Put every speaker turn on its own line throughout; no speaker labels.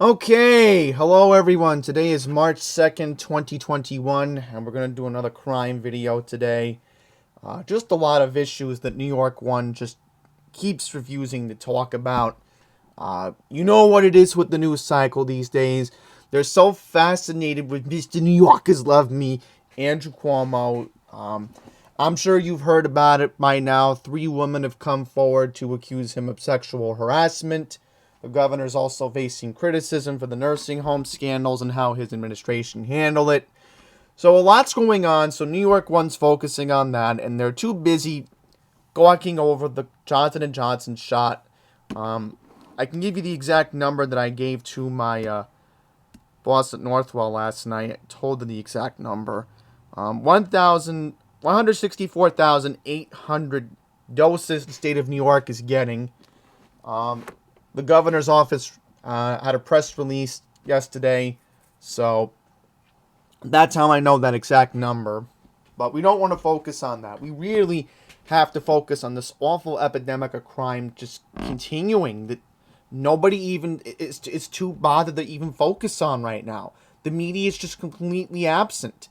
Okay, hello everyone. Today is March 2nd, 2021, and we're going to do another crime video today. Just a lot of issues that New York 1 just keeps refusing to talk about. You know what it is with the news cycle these days. They're so fascinated with Mr. New Yorkers Love Me, Andrew Cuomo. I'm sure you've heard about it by now. 3 women have come forward to accuse him of sexual harassment. The governor's also facing criticism for the nursing home scandals and how his administration handled it. So a lot's going on. So New York 1's focusing on that, and they're too busy gawking over the Johnson & Johnson shot. I can give you the exact number that I gave to my boss at Northwell last night. I told her the exact number. 164,800 doses the state of New York is getting. The governor's office had a press release yesterday, so that's how I know that exact number. But we don't want to focus on that. We really have to focus on this awful epidemic of crime just continuing that nobody even is too bothered to even focus on right now. The media is just completely absent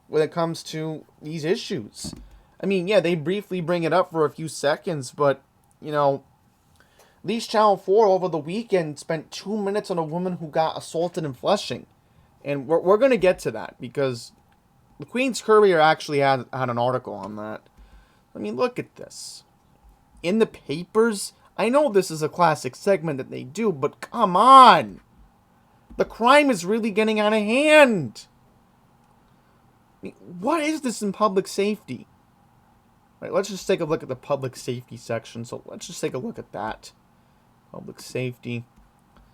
when it comes to these issues. I mean, yeah, they briefly bring it up for a few seconds, but, you know, at least Channel 4 over the weekend spent 2 minutes on a woman who got assaulted in Flushing. And we're going to get to that because the Queen's Courier actually had an article on that. I mean, look at this. In the papers, I know this is a classic segment that they do, but come on. The crime is really getting out of hand. I mean, what is this in public safety? Right, let's just take a look at the public safety section. So let's just take a look at that. Public safety.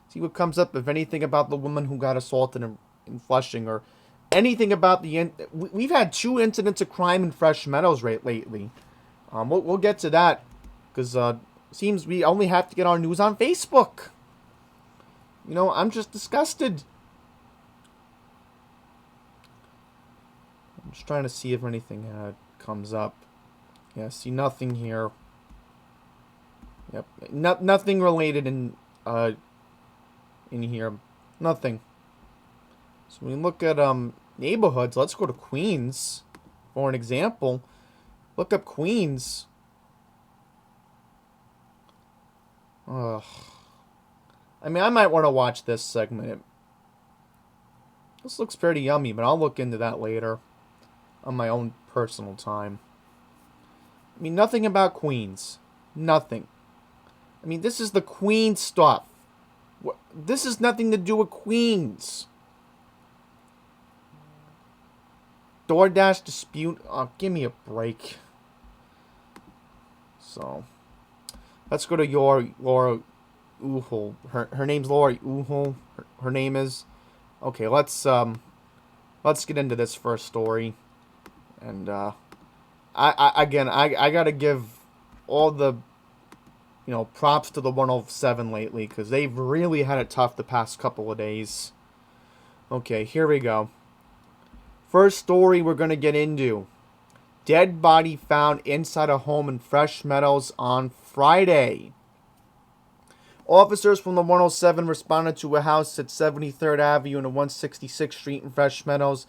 See what comes up, if anything, about the woman who got assaulted in Flushing, or anything about the... We've had 2 incidents of crime in Fresh Meadows lately. We'll get to that, because seems we only have to get our news on Facebook. You know, I'm just disgusted. I'm just trying to see if anything comes up. Yeah, see nothing here. Yep, nothing related in here. Nothing. So when we look at neighborhoods, let's go to Queens for an example. Look up Queens. Ugh. I mean, I might want to watch this segment. This looks pretty yummy, but I'll look into that later on my own personal time. I mean, nothing about Queens. Nothing. I mean, this is the Queen stuff. This has nothing to do with Queens. DoorDash dispute. Oh, give me a break. So, let's go to Laura Uhel. Her name's Laura Uhel. Her name is. Okay, let's get into this first story. And I gotta give all the props to the 107 lately, because they've really had it tough the past couple of days. Okay, here we go. First story we're going to get into. Dead body found inside a home in Fresh Meadows on Friday. Officers from the 107 responded to a house at 73rd Avenue and 166th Street in Fresh Meadows,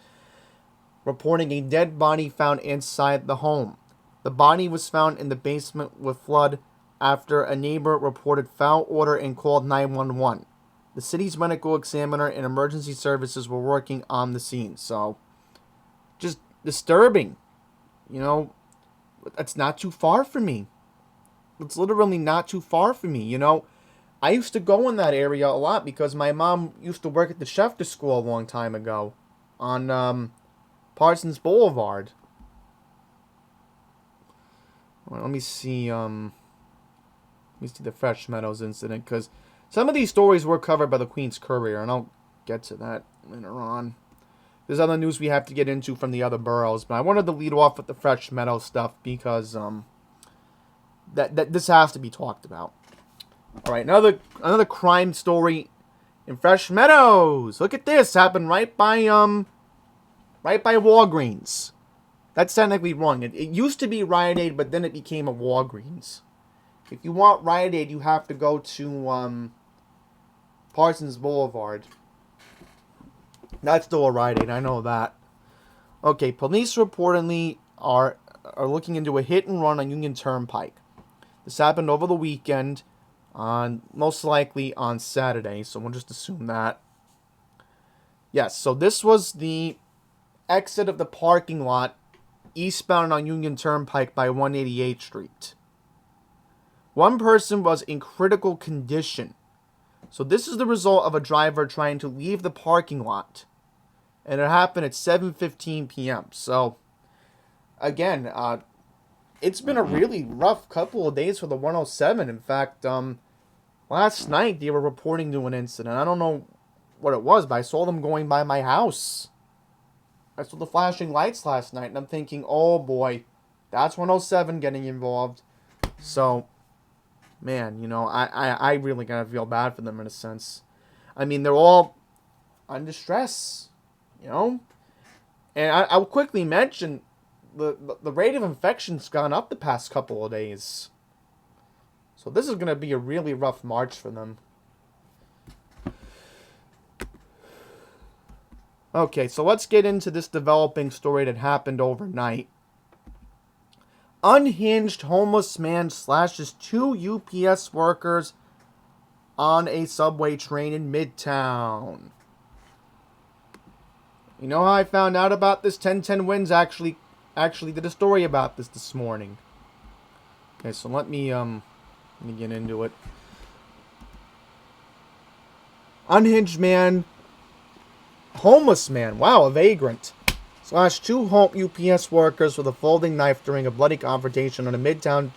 reporting a dead body found inside the home. The body was found in the basement with flood after a neighbor reported foul odor and called 911. The city's medical examiner and emergency services were working on the scene. So, just disturbing. You know, it's not too far from me. It's literally not too far from me. You know, I used to go in that area a lot because my mom used to work at the Schefter School a long time ago on Parsons Boulevard. Well, let me see the Fresh Meadows incident, because some of these stories were covered by the Queen's Courier, and I'll get to that later on. There's other news we have to get into from the other boroughs, but I wanted to lead off with the Fresh Meadows stuff because that this has to be talked about. All right, another crime story in Fresh Meadows. Look at this, happened right by Walgreens. That's technically wrong. It used to be Rite Aid, but then it became a Walgreens. If you want Rite Aid, you have to go to Parsons Boulevard. That's still a Rite Aid, I know that. Okay, police reportedly are looking into a hit and run on Union Turnpike. This happened over the weekend, most likely on Saturday, so we'll just assume that. Yes, so this was the exit of the parking lot eastbound on Union Turnpike by 188th Street. One person was in critical condition. So this is the result of a driver trying to leave the parking lot. And it happened at 7:15 p.m. So, again, it's been a really rough couple of days for the 107. In fact, last night they were reporting to an incident. I don't know what it was, but I saw them going by my house. I saw the flashing lights last night, and I'm thinking, oh boy, that's 107 getting involved. So, man, you know, I really gotta feel bad for them in a sense. I mean, they're all under stress, you know? And I'll quickly mention the rate of infection's gone up the past couple of days. So this is gonna be a really rough March for them. Okay, so let's get into this developing story that happened overnight. Unhinged homeless man slashes 2 UPS workers on a subway train in Midtown. You know how I found out about this? 1010 Wins actually did a story about this morning. Okay, so let me get into it. Unhinged man, homeless man, wow, a vagrant, slashed 2 UPS workers with a folding knife during a bloody confrontation on a Midtown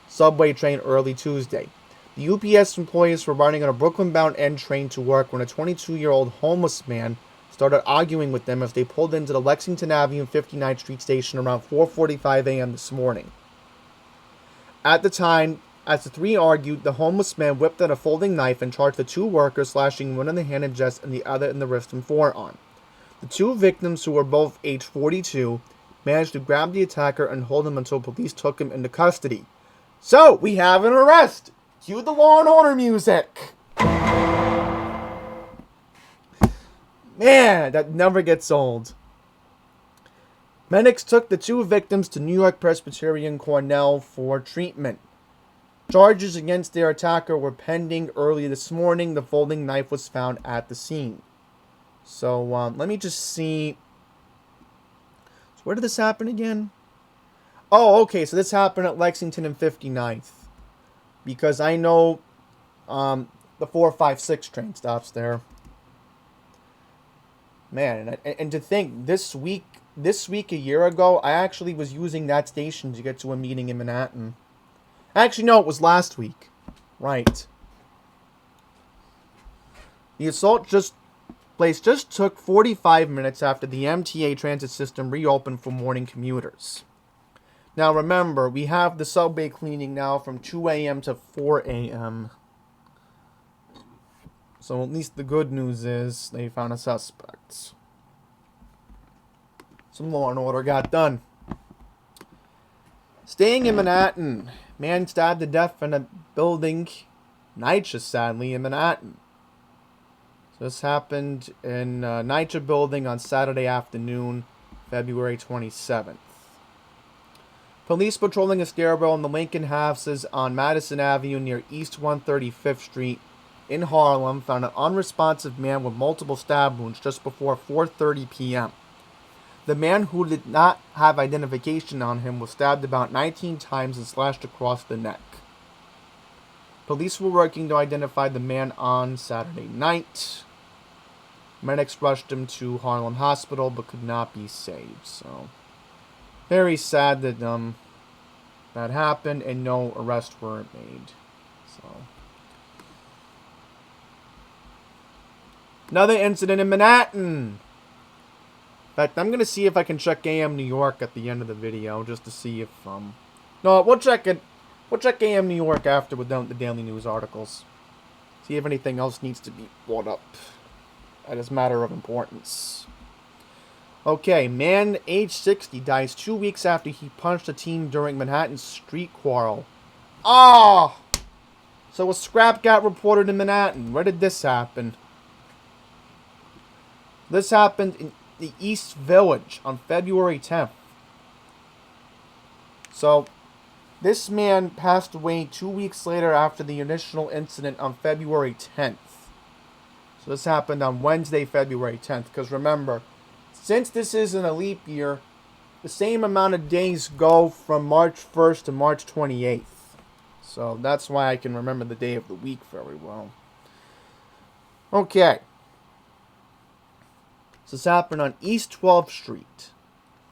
subway train early Tuesday. The UPS employees were riding on a Brooklyn-bound N train to work when a 22-year-old homeless man started arguing with them as they pulled into the Lexington Avenue 59th Street station around 4:45 a.m. this morning. At the time, as the three argued, the homeless man whipped out a folding knife and charged the 2 workers, slashing one in the hand and chest and the other in the wrist and forearm. The 2 victims, who were both age 42, managed to grab the attacker and hold him until police took him into custody. So, we have an arrest! Cue the Law and Order music! Man, that never gets old. Medics took the 2 victims to New York Presbyterian Cornell for treatment. Charges against their attacker were pending early this morning. The folding knife was found at the scene. So, let me just see. So where did this happen again? Oh, okay, so this happened at Lexington and 59th. Because I know the 456 train stops there. Man, and to think, this week a year ago, I actually was using that station to get to a meeting in Manhattan. Actually, no, it was last week. Right. The assault just took 45 minutes after the MTA transit system reopened for morning commuters. Now remember, we have the subway cleaning now from 2 a.m. to 4 a.m. So at least the good news is they found a suspect. Some law and order got done. Staying in Manhattan. Man stabbed to death in a building. NYCHA, sadly, in Manhattan. So this happened in NYCHA building on Saturday afternoon, February 27th. Police patrolling a stairwell in the Lincoln houses on Madison Avenue near East 135th Street in Harlem found an unresponsive man with multiple stab wounds just before 4:30 p.m. The man, who did not have identification on him, was stabbed about 19 times and slashed across the neck. Police were working to identify the man on Saturday night. Medics rushed him to Harlem Hospital but could not be saved. So, very sad that that happened and no arrests were made. So, another incident in Manhattan. In fact, I'm going to see if I can check AM New York at the end of the video, just to see if, no, we'll check it. We'll check AM New York after we're done with the daily news articles. See if anything else needs to be brought up that is matter of importance. Okay, man age 60 dies 2 weeks after he punched a teen during Manhattan's street quarrel. Ah! So a scrap got reported in Manhattan. Where did this happen? This happened in the East Village on February 10th. So this man passed away 2 weeks later after the initial incident on February 10th. So this happened on Wednesday, February 10th. Because remember, since this isn't a leap year, the same amount of days go from March 1st to March 28th. So that's why I can remember the day of the week very well. Okay. So this happened on East 12th Street,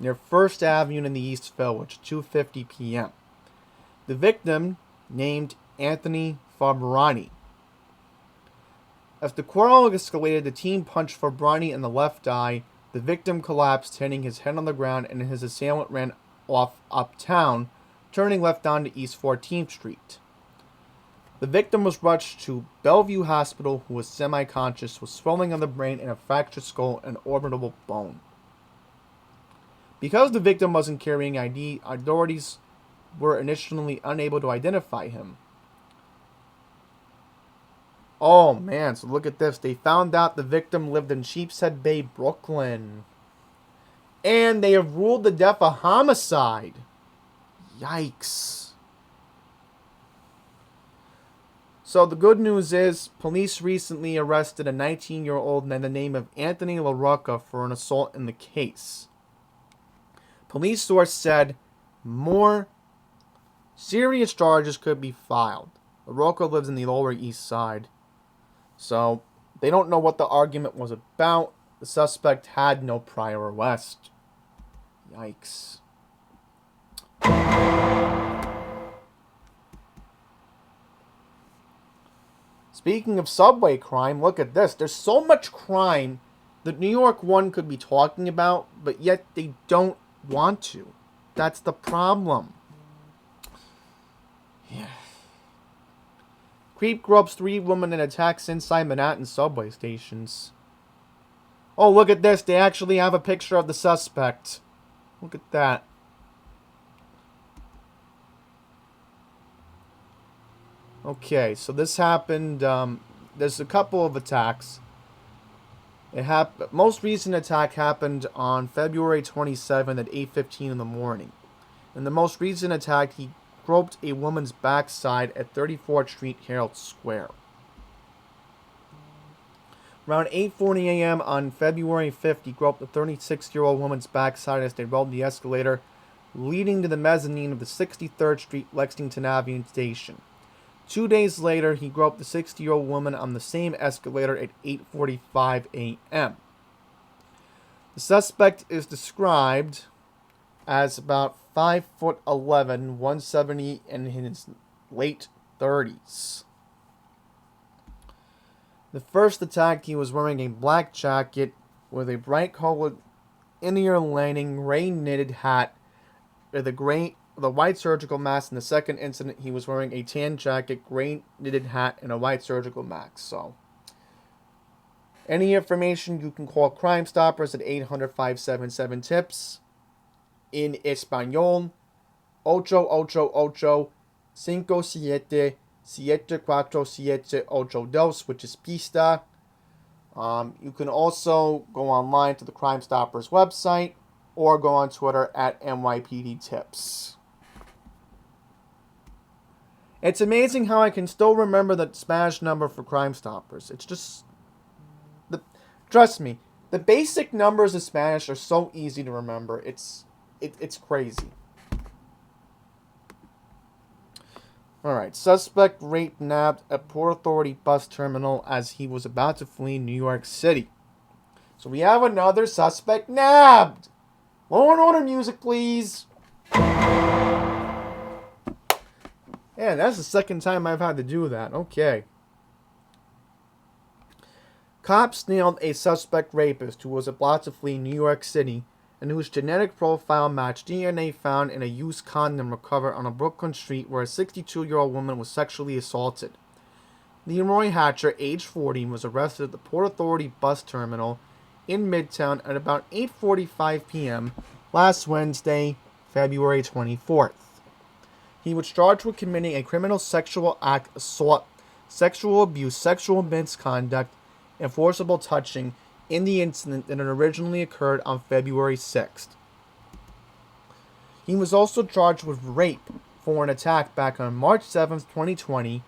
near 1st Avenue in the East Village, 2:50 p.m. The victim, named Anthony Fabrani. As the quarrel escalated, the team punched Fabrani in the left eye. The victim collapsed, hitting his head on the ground, and his assailant ran off uptown, turning left onto East 14th Street. The victim was rushed to Bellevue Hospital, who was semi-conscious, with swelling of the brain and a fractured skull and orbital bone. Because the victim wasn't carrying ID, authorities were initially unable to identify him. Oh man, so look at this. They found out the victim lived in Sheepshead Bay, Brooklyn. And they have ruled the death a homicide. Yikes. So the good news is, police recently arrested a 19-year-old by the name of Anthony LaRocca for an assault in the case. Police source said more serious charges could be filed. LaRocca lives in the Lower East Side. So they don't know what the argument was about. The suspect had no prior arrest. Yikes. Speaking of subway crime, look at this. There's so much crime that New York One could be talking about, but yet they don't want to. That's the problem. Yeah. Creep gropes 3 women and attacks inside Manhattan subway stations. Oh, look at this. They actually have a picture of the suspect. Look at that. Okay, so this happened, there's a couple of attacks. Most recent attack happened on February 27th at 8:15 in the morning. In the most recent attack, he groped a woman's backside at 34th Street, Herald Square. Around 8:40 a.m. on February 5th, he groped a 36-year-old woman's backside as they rode the escalator leading to the mezzanine of the 63rd Street Lexington Avenue station. 2 days later, he groped the 60-year-old woman on the same escalator at 8:45 a.m. The suspect is described as about 5'11", 170, and in his late 30s. The first attack, he was wearing a black jacket with a bright-colored inner lining gray knitted hat with a white surgical mask. In the second incident, he was wearing a tan jacket, gray knitted hat, and a white surgical mask. So, any information, you can call Crime Stoppers at 800-577-TIPS. In Español, 888-57-747-82, which is Pista. You can also go online to the Crime Stoppers website or go on Twitter at NYPDTips. It's amazing how I can still remember the Spanish number for Crime Stoppers. It's just... trust me, the basic numbers of Spanish are so easy to remember. It's crazy. Alright, suspect raped nabbed at Port Authority bus terminal as he was about to flee New York City. So we have another suspect nabbed! Law and Order music, please! Yeah, that's the second time I've had to do that. Okay. Cops nailed a suspect rapist who was about to flee New York City and whose genetic profile matched DNA found in a used condom recovered on a Brooklyn street where a 62-year-old woman was sexually assaulted. Leroy Hatcher, age 40, was arrested at the Port Authority bus terminal in Midtown at about 8:45 p.m. last Wednesday, February 24th. He was charged with committing a criminal sexual act assault sexual abuse, sexual misconduct, and forcible touching in the incident that had originally occurred on February 6th. He was also charged with rape for an attack back on March 7th, 2020,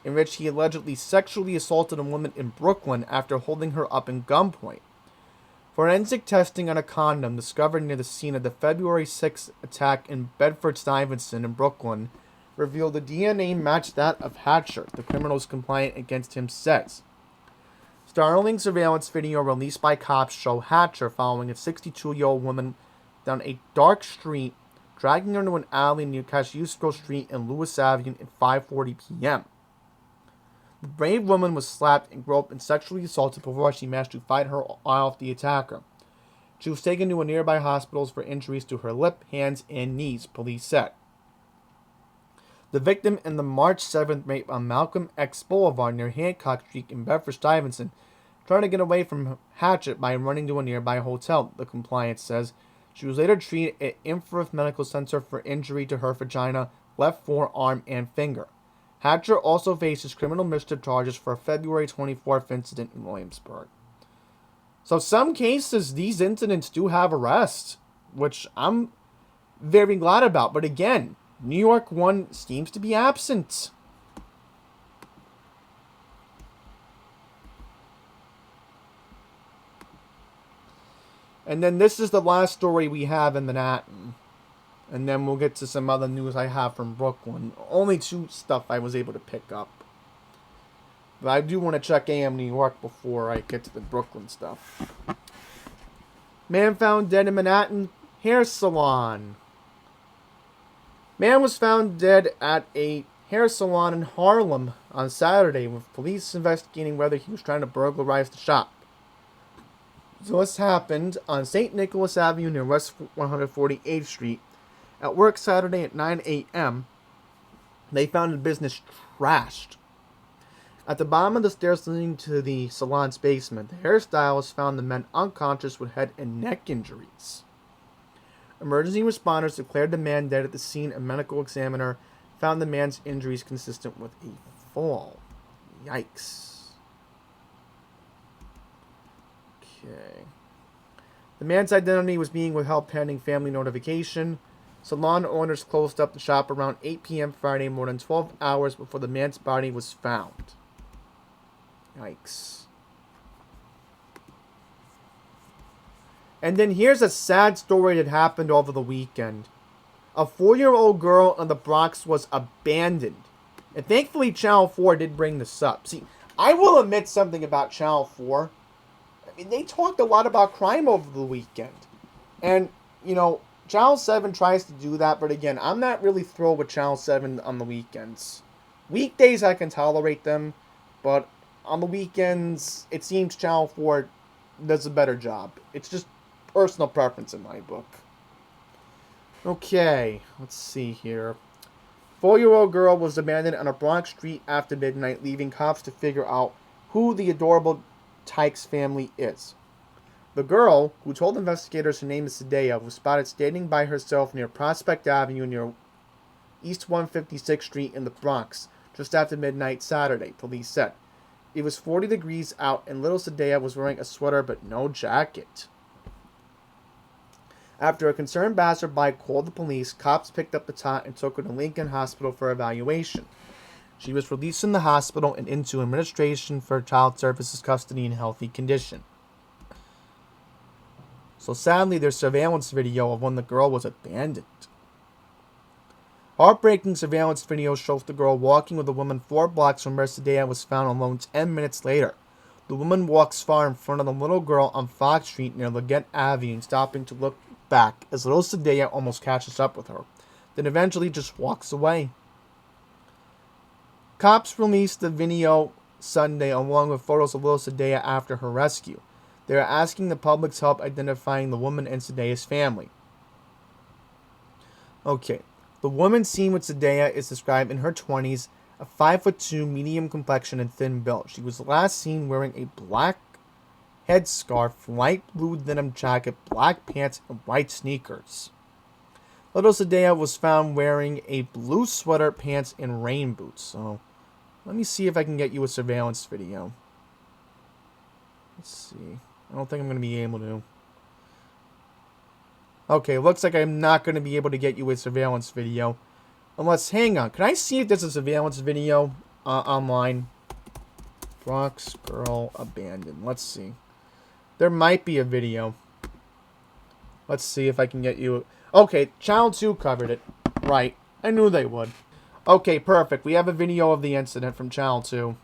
in which he allegedly sexually assaulted a woman in Brooklyn after holding her up in gunpoint. Forensic testing on a condom discovered near the scene of the February 6th attack in Bedford-Stuyvesant in Brooklyn revealed the DNA matched that of Hatcher, the criminal's complaint against him says. Startling surveillance video released by cops show Hatcher following a 62-year-old woman down a dark street, dragging her into an alley near Kosciuszko Street and Lewis Avenue at 5:40 p.m. The brave woman was slapped and groped and sexually assaulted before she managed to fight her off the attacker. She was taken to a nearby hospital for injuries to her lip, hands, and knees, police said. The victim in the March 7th rape on Malcolm X Boulevard near Hancock Street in Bedford-Stuyvesant tried to get away from Hatcher by running to a nearby hotel, the complaint says. She was later treated at Innsmouth Medical Center for injury to her vagina, left forearm, and finger. Hatcher also faces criminal mischief charges for a February 24th incident in Williamsburg. So some cases, these incidents do have arrests, which I'm very glad about. But again, New York one seems to be absent. And then this is the last story we have in Manhattan. And then we'll get to some other news I have from Brooklyn. Only two stuff I was able to pick up. But I do want to check AM New York before I get to the Brooklyn stuff. Man found dead in Manhattan hair salon. Man was found dead at a hair salon in Harlem on Saturday, with police investigating whether he was trying to burglarize the shop. So this happened on St. Nicholas Avenue near West 148th Street. At work Saturday at 9 a.m., they found the business trashed. At the bottom of the stairs leading to the salon's basement, the hairstylist found the men unconscious with head and neck injuries. Emergency responders declared the man dead at the scene. A medical examiner found the man's injuries consistent with a fall. Yikes. Okay. The man's identity was being withheld pending family notification. Salon owners closed up the shop around 8 p.m. Friday, more than 12 hours before the man's body was found. Yikes. And then here's a sad story that happened over the weekend. A 4-year-old girl in the Bronx was abandoned. And thankfully Channel 4 did bring this up. See, I will admit something about Channel 4. I mean, they talked a lot about crime over the weekend. And, you know, Channel 7 tries to do that, but again, I'm not really thrilled with Channel 7 on the weekends. Weekdays, I can tolerate them, but on the weekends, it seems Channel 4 does a better job. It's just personal preference in my book. Okay, let's see here. 4-year-old girl was abandoned on a Bronx street after midnight, leaving cops to figure out who the adorable Tykes family is. The girl, who told investigators her name is Sadea, was spotted standing by herself near Prospect Avenue near East 156th Street in the Bronx, just after midnight Saturday, police said. It was 40 degrees out, and little Sadea was wearing a sweater but no jacket. After a concerned passerby called the police, cops picked up the tot and took her to Lincoln Hospital for evaluation. She was released from the hospital and into administration for child services custody in healthy condition. So sadly, there's surveillance video of when the girl was abandoned. Heartbreaking surveillance video shows the girl walking with a woman 4 blocks from where Sadea was found alone 10 minutes later. The woman walks far in front of the little girl on Fox Street near Leggett Avenue, stopping to look back as little Sadea almost catches up with her, then eventually just walks away. Cops released the video Sunday along with photos of little Sadea after her rescue. They are asking the public's help identifying the woman and Sadea's family. Okay, the woman seen with Sadea is described in her 20s, a 5'2", medium complexion and thin build. She was last seen wearing a black headscarf, light blue denim jacket, black pants, and white sneakers. Little Sadea was found wearing a blue sweater, pants, and rain boots. So, Let me see if I can get you a surveillance video. Let's see. I don't think I'm going to be able to. Okay, looks like I'm not going to be able to get you a surveillance video. Unless, hang on. Can I see if there's a surveillance video online? Bronx girl abandoned. Let's see. There might be a video. Let's see if I can get you... Okay, Channel 2 covered it. Right. I knew they would. Okay, perfect. We have a video of the incident from Channel 2.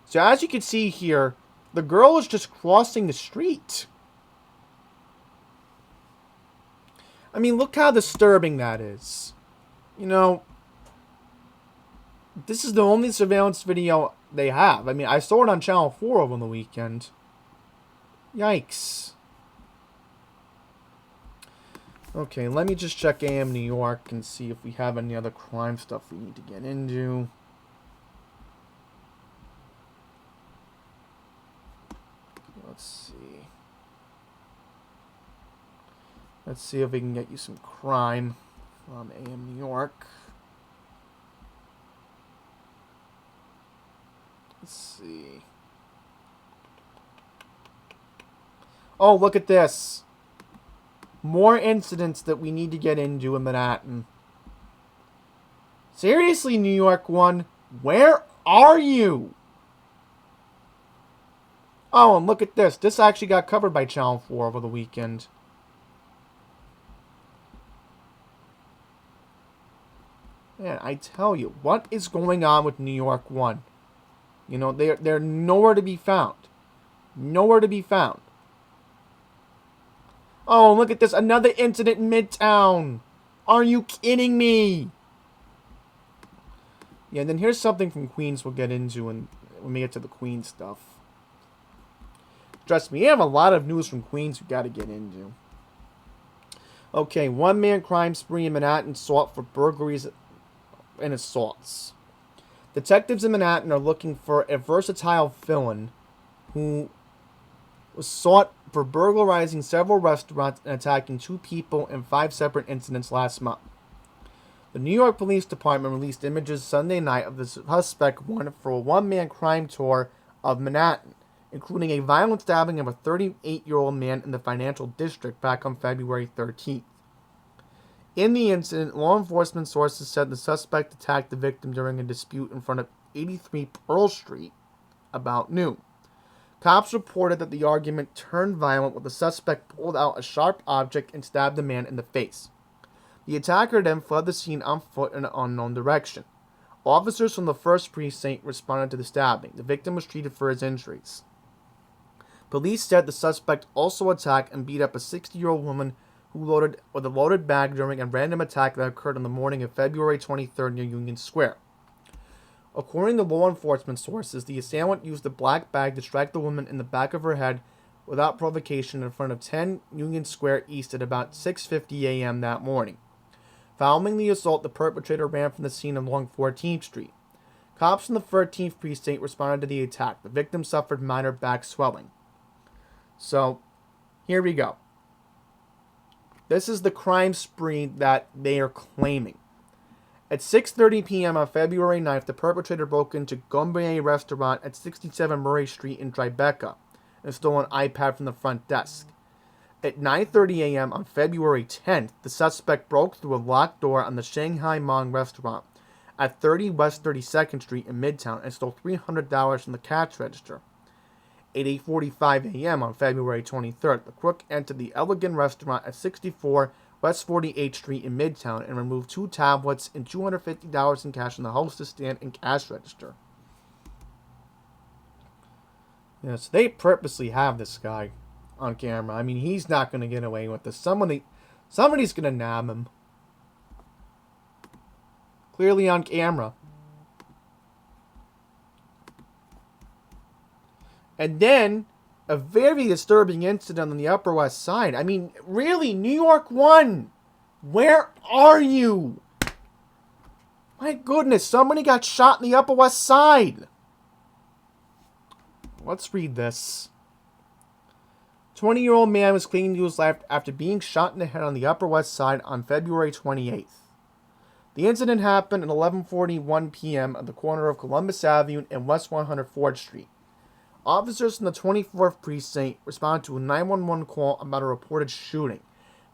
So as you can see here, the girl is just crossing the street. I mean, look how disturbing that is. You know, this is the only surveillance video they have. I mean, I saw it on Channel 4 over the weekend. Yikes. Okay, let me just check AM New York and see if we have any other crime stuff we need to get into. Let's see. Let's see if we can get you some crime from AM New York. Let's see. Oh, look at this. More incidents that we need to get into in Manhattan. Seriously, New York 1, where are you? Oh, and look at this. This actually got covered by Channel 4 over the weekend. Man, I tell you, what is going on with New York 1? You know, they're nowhere to be found. Nowhere to be found. Oh, look at this. Another incident in Midtown. Are you kidding me? Yeah, and then here's something from Queens we'll get into when we get to the Queens stuff. Trust me, you have a lot of news from Queens we got to get into. Okay, one-man crime spree in Manhattan sought for burglaries and assaults. Detectives in Manhattan are looking for a versatile felon who was sought for burglarizing several restaurants and attacking 2 people in 5 separate incidents last month. The New York Police Department released images Sunday night of the suspect wanted for a one-man crime tour of Manhattan, including a violent stabbing of a 38-year-old man in the financial district back on February 13th. In the incident, law enforcement sources said the suspect attacked the victim during a dispute in front of 83 Pearl Street about noon. Cops reported that the argument turned violent when the suspect pulled out a sharp object and stabbed the man in the face. The attacker then fled the scene on foot in an unknown direction. Officers from the 1st Precinct responded to the stabbing. The victim was treated for his injuries. Police said the suspect also attacked and beat up a 60-year-old woman who loaded with a loaded bag during a random attack that occurred on the morning of February 23rd near Union Square. According to law enforcement sources, the assailant used a black bag to strike the woman in the back of her head without provocation in front of 10 Union Square East at about 6:50 a.m. that morning. Following the assault, the perpetrator ran from the scene along 14th Street. Cops from the 13th Precinct responded to the attack. The victim suffered minor back swelling. So, here we go. This is the crime spree that they are claiming. At 6:30 p.m. on February 9th, the perpetrator broke into Gombier Restaurant at 67 Murray Street in Tribeca and stole an iPad from the front desk. At 9:30 a.m. on February 10th, the suspect broke through a locked door on the Shanghai Mong Restaurant at 30 West 32nd Street in Midtown and stole $300 from the cash register. At 8:45 a.m. on February 23rd, the crook entered the Elegant Restaurant at 64 West 48th Street in Midtown and removed 2 tablets and $250 in cash from the hostess stand and cash register. Yes, they purposely have this guy on camera. I mean, he's not going to get away with this. Somebody's going to nab him. Clearly on camera. And then, a very disturbing incident on the Upper West Side. I mean, really, New York 1, where are you? My goodness, somebody got shot in the Upper West Side. Let's read this. 20-year-old man was clinging to his life after being shot in the head on the Upper West Side on February 28th. The incident happened at 11:41 p.m. at the corner of Columbus Avenue and West 104th Street. Officers from the 24th Precinct responded to a 911 call about a reported shooting,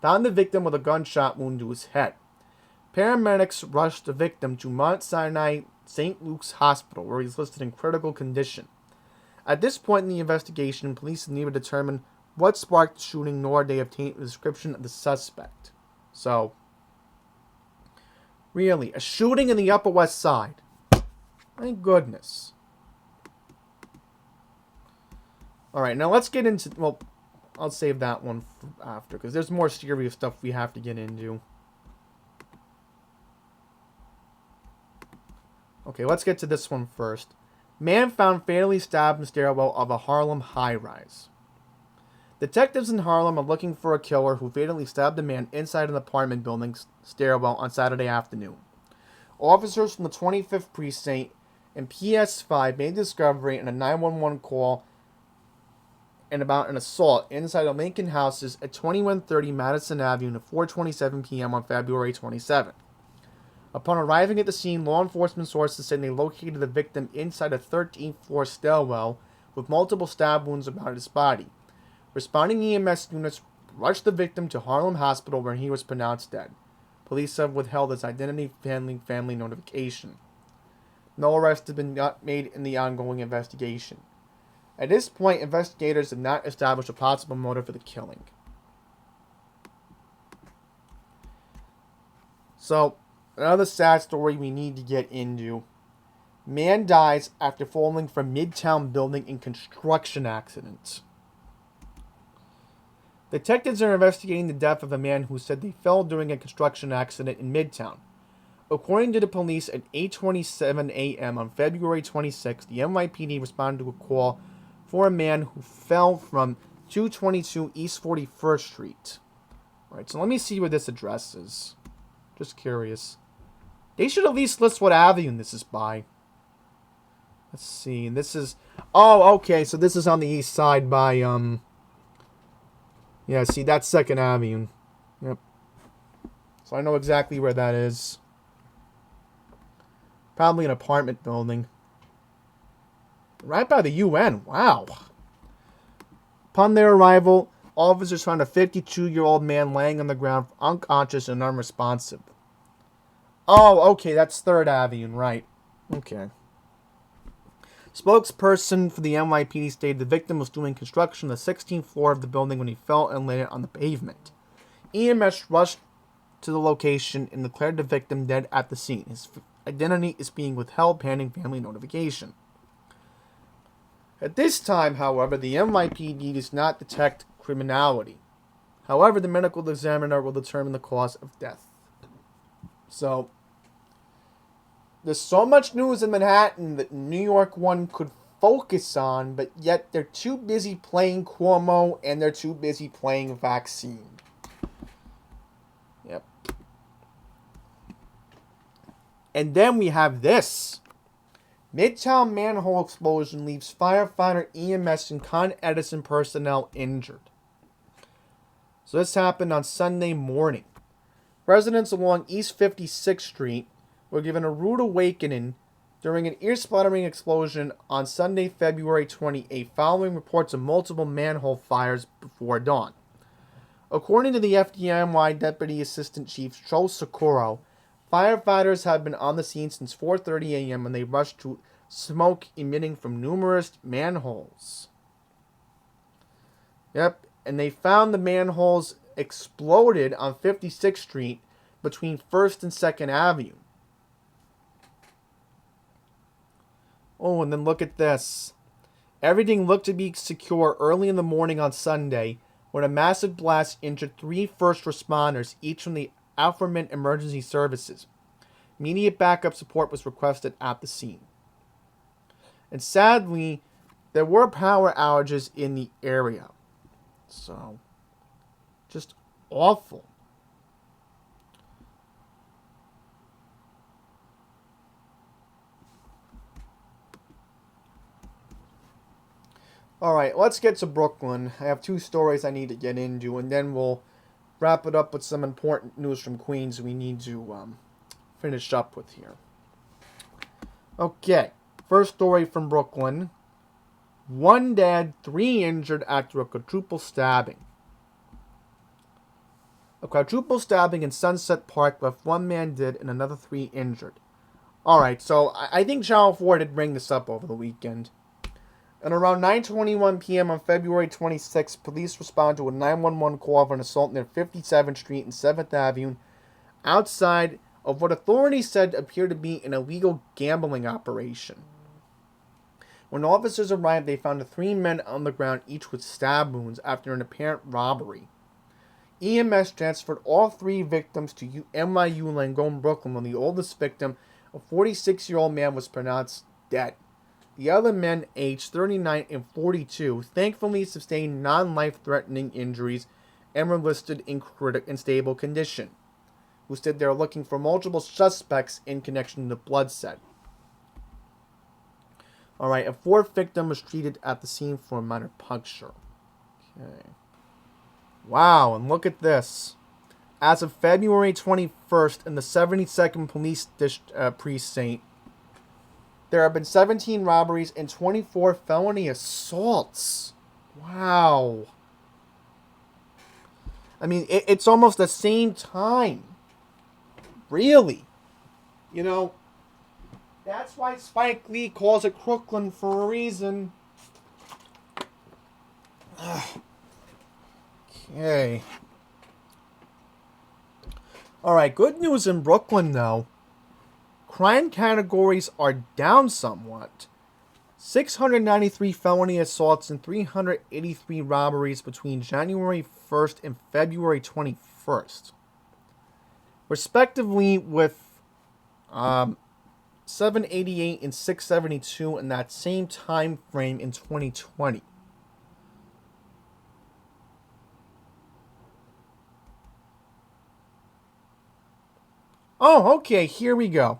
found the victim with a gunshot wound to his head. Paramedics rushed the victim to Mount Sinai St. Luke's Hospital, where he is listed in critical condition. At this point in the investigation, police neither determine what sparked the shooting nor they obtained a description of the suspect. So, really, a shooting in the Upper West Side. Thank goodness. Alright, now let's get into... Well, I'll save that one for after, because there's more serious stuff we have to get into. Okay, let's get to this one first. Man found fatally stabbed in stairwell of a Harlem high-rise. Detectives in Harlem are looking for a killer who fatally stabbed a man inside an apartment building's stairwell on Saturday afternoon. Officers from the 25th Precinct and PS5 made discovery in a 911 call and about an assault inside a Lincoln houses at 2130 Madison Avenue at 4:27 p.m. on February 27. Upon arriving at the scene, law enforcement sources said they located the victim inside a 13th floor stairwell with multiple stab wounds about his body. Responding EMS units rushed the victim to Harlem Hospital, where he was pronounced dead. Police have withheld his identity pending family notification. No arrests have been made in the ongoing investigation. At this point, investigators have not established a possible motive for the killing. So, another sad story we need to get into. Man dies after falling from Midtown building in construction accident. Detectives are investigating the death of a man who said they fell during a construction accident in Midtown. According to the police, at 8:27 a.m. on February 26, the NYPD responded to a call for a man who fell from 222 East 41st Street. Alright, so let me see where this address is. Just curious. They should at least list what avenue this is by. Let's see. This is... Oh, okay. So this is on the east side by, Yeah, see, that's 2nd Avenue. Yep. So I know exactly where that is. Probably an apartment building. Right by the UN. Wow. Upon their arrival, officers found a 52-year-old man laying on the ground, unconscious and unresponsive. Oh, okay, that's 3rd Avenue, right. Okay. Spokesperson for the NYPD stated the victim was doing construction on the 16th floor of the building when he fell and landed on the pavement. EMS rushed to the location and declared the victim dead at the scene. His identity is being withheld pending family notification. At this time, however, the NYPD does not detect criminality. However, the medical examiner will determine the cause of death. So, there's so much news in Manhattan that New York one could focus on, but yet they're too busy playing Cuomo and they're too busy playing vaccine. Yep. And then we have this. Midtown manhole explosion leaves firefighter, EMS, and Con Edison personnel injured. So this happened on Sunday morning. Residents along East 56th Street were given a rude awakening during an ear-splintering explosion on Sunday, February 28, following reports of multiple manhole fires before dawn. According to the FDNY Deputy Assistant Chief Joe Socorro, firefighters have been on the scene since 4:30 a.m. when they rushed to smoke emitting from numerous manholes. Yep, and they found the manholes exploded on 56th Street between 1st and 2nd Avenue. Oh, and then look at this. Everything looked to be secure early in the morning on Sunday when a massive blast injured 3 first responders, each from the aforementioned emergency services. Immediate backup support was requested at the scene. And sadly, there were power outages in the area. So, just awful. Alright, let's get to Brooklyn. I have 2 stories I need to get into, and then we'll wrap it up with some important news from Queens we need to finish up with here. Okay, first story from Brooklyn. One dead, 3 injured after a quadruple stabbing. A quadruple stabbing in Sunset Park left 1 man dead and another 3 injured. Alright, so I think Channel 4 did bring this up over the weekend. And around 9:21 p.m. on February 26, police responded to a 911 call for an assault near 57th Street and 7th Avenue outside of what authorities said appeared to be an illegal gambling operation. When officers arrived, they found the 3 men on the ground, each with stab wounds after an apparent robbery. EMS transferred all 3 victims to NYU Langone, Brooklyn, when the oldest victim, a 46-year-old man, was pronounced dead. The other men, aged 39 and 42, thankfully sustained non-life-threatening injuries and were listed in stable condition, who said they were looking for multiple suspects in connection to the bloodshed. Alright, a 4th victim was treated at the scene for a minor puncture. Okay. Wow, and look at this. As of February 21st in the 72nd Police Precinct, there have been 17 robberies and 24 felony assaults. Wow. I mean, it's almost the same time. Really. You know, that's why Spike Lee calls it Crooklyn for a reason. Okay. Alright, good news in Brooklyn, though. Crime categories are down somewhat. 693 felony assaults and 383 robberies between January 1st and February 21st. Respectively, with 788 and 672 in that same time frame in 2020. Oh, okay, here we go.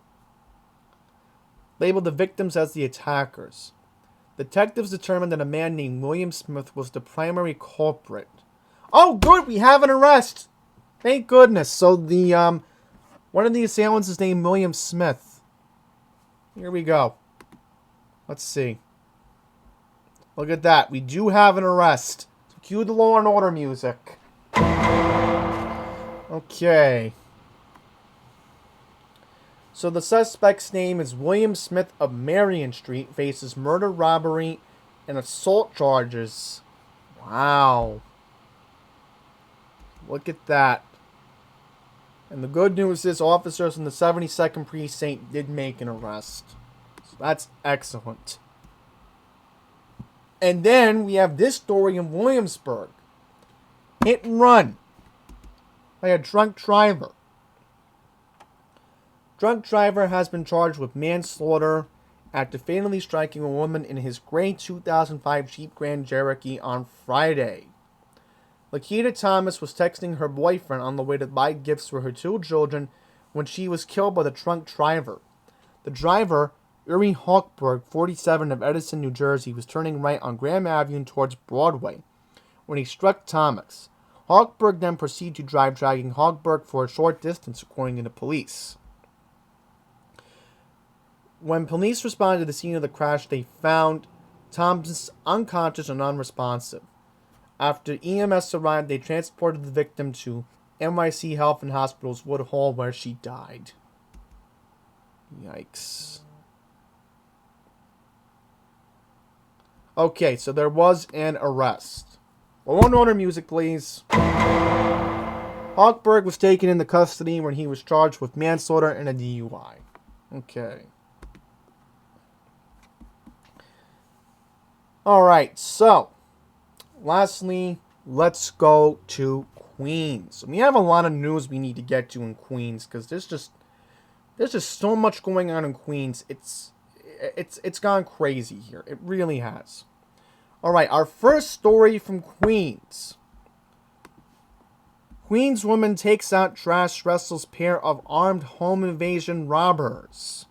Labeled the victims as the attackers. Detectives determined that a man named William Smith was the primary culprit. Oh, good, we have an arrest. Thank goodness. So the one of the assailants is named William Smith. Here we go. Let's see. Look at that. We do have an arrest. So cue the Law and Order music. Okay. So the suspect's name is William Smith of Marion Street, faces murder, robbery, and assault charges. Wow. Look at that. And the good news is officers in the 72nd Precinct did make an arrest. So that's excellent. And then we have this story in Williamsburg. Hit and run by a drunk driver. Drunk driver has been charged with manslaughter after fatally striking a woman in his gray 2005 Jeep Grand Cherokee on Friday. Lakita Thomas was texting her boyfriend on the way to buy gifts for her 2 children when she was killed by the drunk driver. The driver, Uri Hochberg, 47, of Edison, New Jersey, was turning right on Graham Avenue towards Broadway when he struck Thomas. Hochberg then proceeded to drive, dragging Hochberg for a short distance, according to the police. When police responded to the scene of the crash, they found Thomas unconscious and unresponsive. After EMS arrived, they transported the victim to NYC Health and Hospital's Wood Hall, where she died. Yikes. Okay, so there was an arrest. Law and Order music, please. Hochberg was taken into custody when he was charged with manslaughter and a DUI. Okay. Alright, so, lastly, let's go to Queens. We have a lot of news we need to get to in Queens, because there's just so much going on in Queens. It's gone crazy here. It really has. Alright, our first story from Queens. Queens woman takes out trash, wrestles pair of armed home invasion robbers.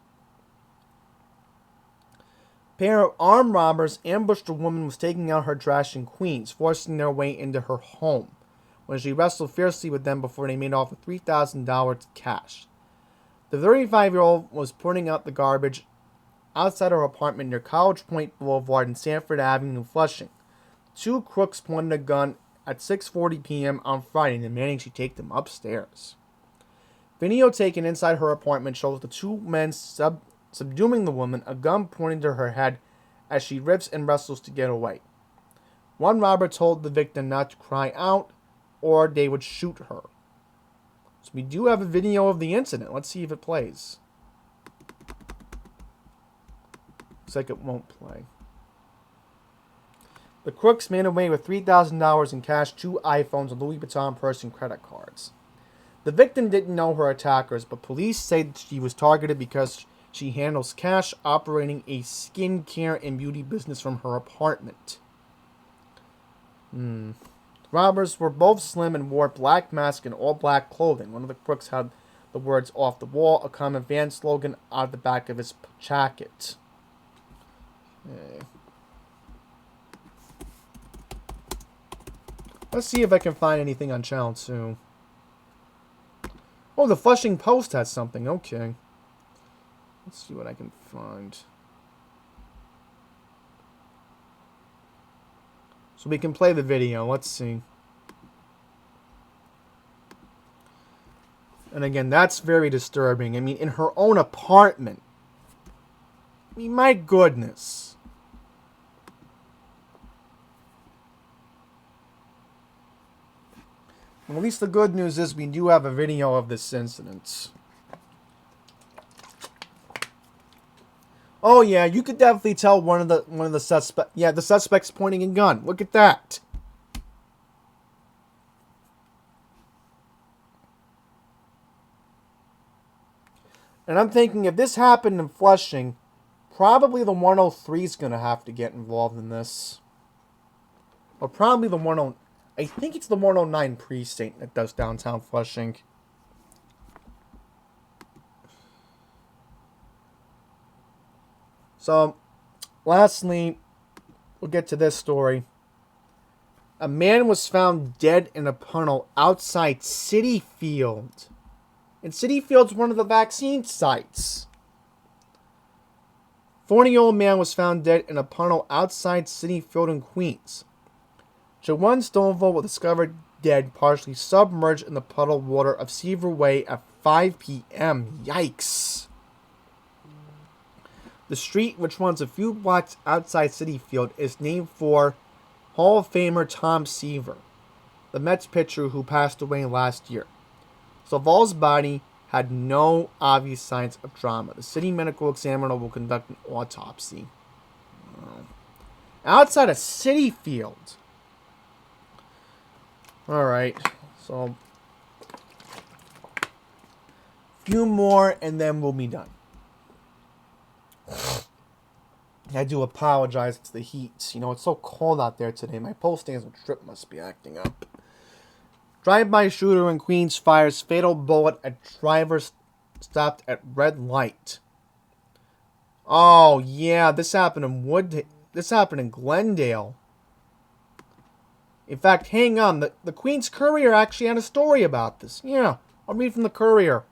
Pair of armed robbers ambushed a woman who was taking out her trash in Queens, forcing their way into her home, when she wrestled fiercely with them before they made off with $3,000 cash. The 35-year-old was putting out the garbage outside her apartment near College Point Boulevard and Sanford Avenue in Flushing. Two crooks pointed a gun at 6:40 p.m. on Friday, demanding she take them upstairs. Video taken inside her apartment shows the two men subduing the woman, a gun pointing to her head as she rips and wrestles to get away. One robber told the victim not to cry out or they would shoot her. So we do have a video of the incident. Let's see if it plays. Looks like it won't play. The crooks made away with $3,000 in cash, 2 iPhones, a Louis Vuitton purse, and credit cards. The victim didn't know her attackers, but police say that she was targeted because she handles cash, operating a skincare and beauty business from her apartment. The robbers were both slim and wore black masks and all-black clothing. One of the crooks had the words "off the wall," a common van slogan, out the back of his jacket. Okay. Let's see if I can find anything on Channel 2. Oh, the Flushing Post has something. Okay. Let's see what I can find. So we can play the video. Let's see. And again, that's very disturbing. I mean, in her own apartment. I mean, my goodness. Well, at least the good news is we do have a video of this incident. Oh yeah, you could definitely tell one of the suspects. Yeah, the suspect's pointing a gun. Look at that. And I'm thinking if this happened in Flushing, probably the 103 is going to have to get involved in this. Or probably the 109. I think it's the 109 precinct that does downtown Flushing. So, lastly, we'll get to this story. A man was found dead in a tunnel outside Citi Field. And Citi Field's one of the vaccine sites. 40-year-old man was found dead in a tunnel outside Citi Field in Queens. Jawan Stoneville was discovered dead, partially submerged in the puddled water of Seaver Way at 5 p.m. Yikes. The street, which runs a few blocks outside Citi Field, is named for Hall of Famer Tom Seaver, the Mets pitcher who passed away last year. Stovall's body had no obvious signs of trauma. The city medical examiner will conduct an autopsy. Outside of Citi Field. Alright, so a few more and then we'll be done. I do apologize, it's the heat. You know, it's so cold out there today. My post-nasal drip must be acting up. Drive-by shooter in Queens fires fatal bullet at driver stopped at red light. Oh, yeah, this happened in Glendale. In fact, hang on, the Queens Courier actually had a story about this. Yeah, I'll read from the Courier.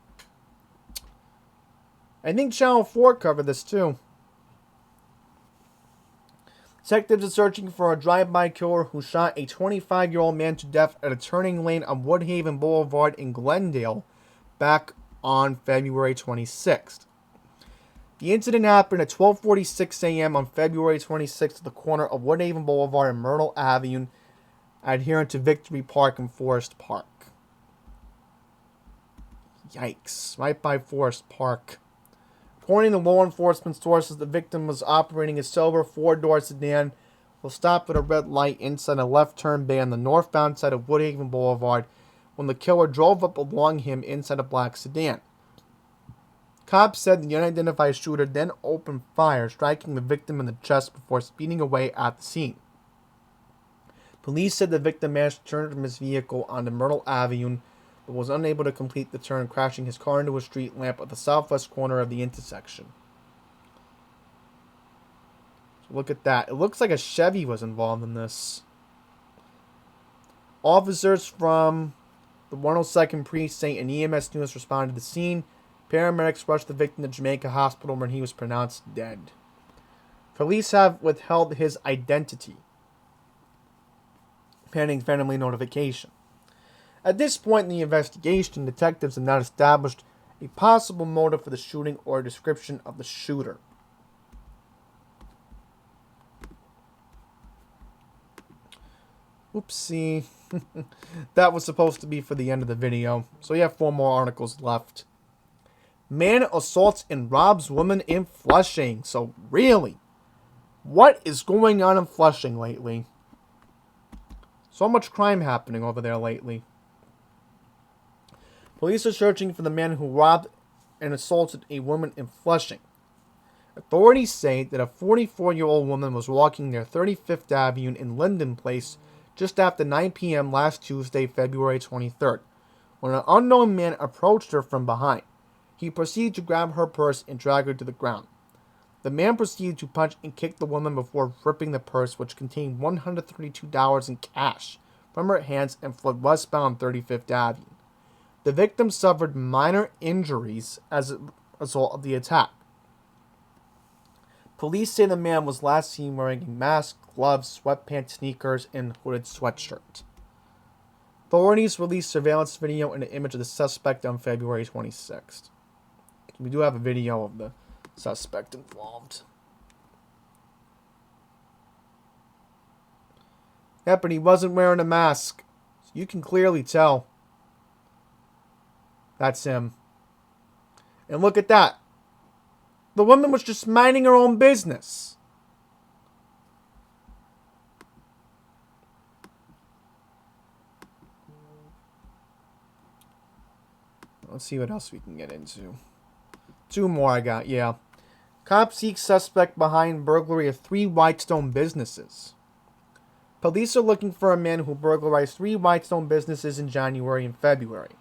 I think Channel 4 covered this too. Detectives are searching for a drive-by killer who shot a 25-year-old man to death at a turning lane on Woodhaven Boulevard in Glendale back on February 26th. The incident happened at 12:46 a.m. on February 26th at the corner of Woodhaven Boulevard and Myrtle Avenue, adherent to Victory Park and Forest Park. Yikes, right by Forest Park. According to law enforcement sources, the victim was operating a silver 4-door sedan while stopped at a red light inside a left turn bay on the northbound side of Woodhaven Boulevard when the killer drove up along him inside a black sedan. Cops said the unidentified shooter then opened fire, striking the victim in the chest before speeding away at the scene. Police said the victim managed to turn from his vehicle onto Myrtle Avenue, but was unable to complete the turn, crashing his car into a street lamp at the southwest corner of the intersection. So look at that. It looks like a Chevy was involved in this. Officers from the 102nd Precinct and EMS units responded to the scene. Paramedics rushed the victim to Jamaica Hospital where he was pronounced dead. Police have withheld his identity, pending family notification. At this point in the investigation, detectives have not established a possible motive for the shooting or a description of the shooter. Oopsie. That was supposed to be for the end of the video. So you have 4 more articles left. Man assaults and robs woman in Flushing. So really, what is going on in Flushing lately? So much crime happening over there lately. Police are searching for the man who robbed and assaulted a woman in Flushing. Authorities say that a 44-year-old woman was walking near 35th Avenue in Linden Place just after 9 p.m. last Tuesday, February 23rd, when an unknown man approached her from behind. He proceeded to grab her purse and drag her to the ground. The man proceeded to punch and kick the woman before ripping the purse, which contained $132 in cash, from her hands and fled westbound 35th Avenue. The victim suffered minor injuries as a result of the attack. Police say the man was last seen wearing a mask, gloves, sweatpants, sneakers, and hooded sweatshirt. Authorities released surveillance video and an image of the suspect on February 26th. We do have a video of the suspect involved. Yep, but he wasn't wearing a mask. So you can clearly tell. That's him. And look at that. The woman was just minding her own business. Let's see what else we can get into. 2 more I got, yeah. Cops seek suspect behind burglary of 3 Whitestone businesses. Police are looking for a man who burglarized 3 Whitestone businesses in January and February.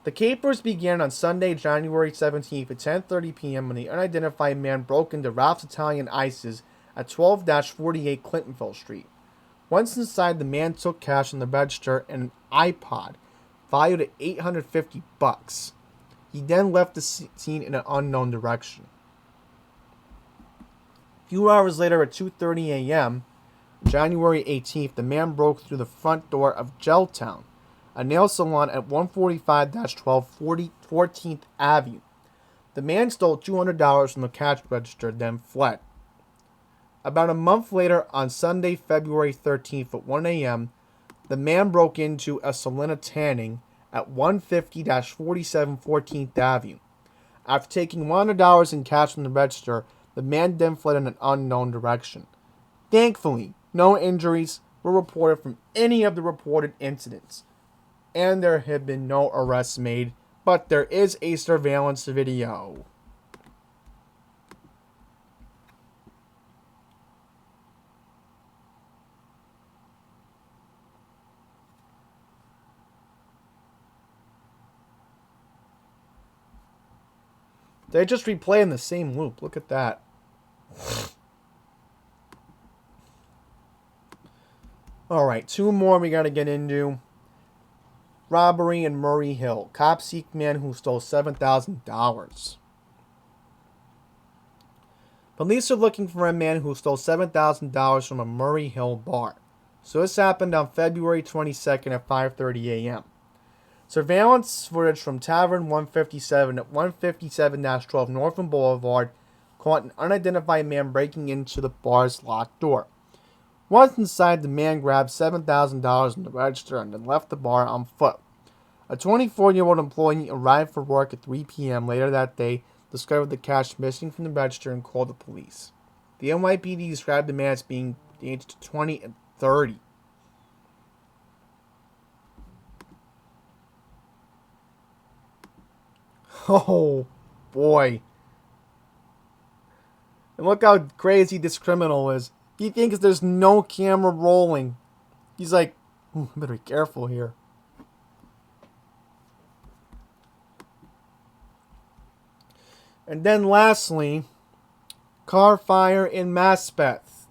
The capers began on Sunday, January 17th at 10:30 p.m. when the unidentified man broke into Ralph's Italian Ices at 12-48 Clintonville Street. Once inside, the man took cash on the register and an iPod, valued at $850. He then left the scene in an unknown direction. A few hours later at 2:30 a.m., January 18th, the man broke through the front door of Geltown, a nail salon at 145-12 14th Avenue. The man stole $200 from the cash register, then fled. About a month later, on Sunday, February 13th at 1 a.m., the man broke into a Selena Tanning at 150-47 14th Avenue. After taking $100 in cash from the register, the man then fled in an unknown direction. Thankfully, no injuries were reported from any of the reported incidents, and there have been no arrests made, but there is a surveillance video. They're just replaying the same loop. Look at that. Alright, 2 more we gotta get into. Robbery in Murray Hill. Cops seek man who stole $7,000. Police are looking for a man who stole $7,000 from a Murray Hill bar. So this happened on February 22nd at 5:30 a.m. Surveillance footage from Tavern 157 at 157-12 Northern Boulevard caught an unidentified man breaking into the bar's locked door. Once inside, the man grabbed $7,000 in the register and then left the bar on foot. A 24-year-old employee arrived for work at 3 p.m. later that day, discovered the cash missing from the register, and called the police. The NYPD described the man as being aged 20 and 30. Oh, boy. And look how crazy this criminal is. He thinks there's no camera rolling. He's like, I better be careful here. And then lastly, car fire in Maspeth.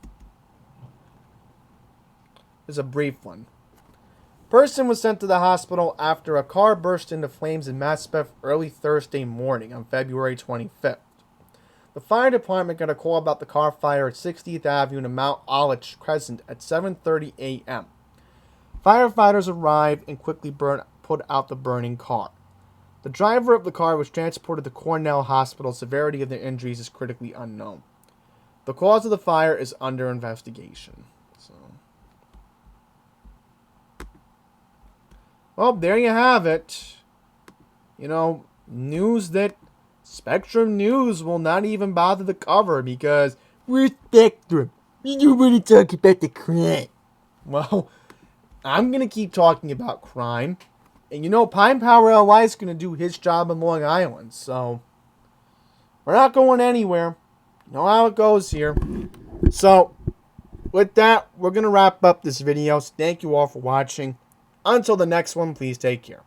It's a brief one. Person was sent to the hospital after a car burst into flames in Maspeth early Thursday morning on February 25th. The fire department got a call about the car fire at 60th Avenue and Mount Olive Crescent at 7:30 a.m. Firefighters arrived and quickly put out the burning car. The driver of the car was transported to Cornell Hospital. Severity of the injuries is critically unknown. The cause of the fire is under investigation. Well, there you have it. News that Spectrum News will not even bother to cover because we're Spectrum. We don't want to talk about the crime. Well, I'm going to keep talking about crime. And Pine Power LI is going to do his job in Long Island. So, we're not going anywhere. You know how it goes here. So, with that, we're going to wrap up this video. So thank you all for watching. Until the next one, please take care.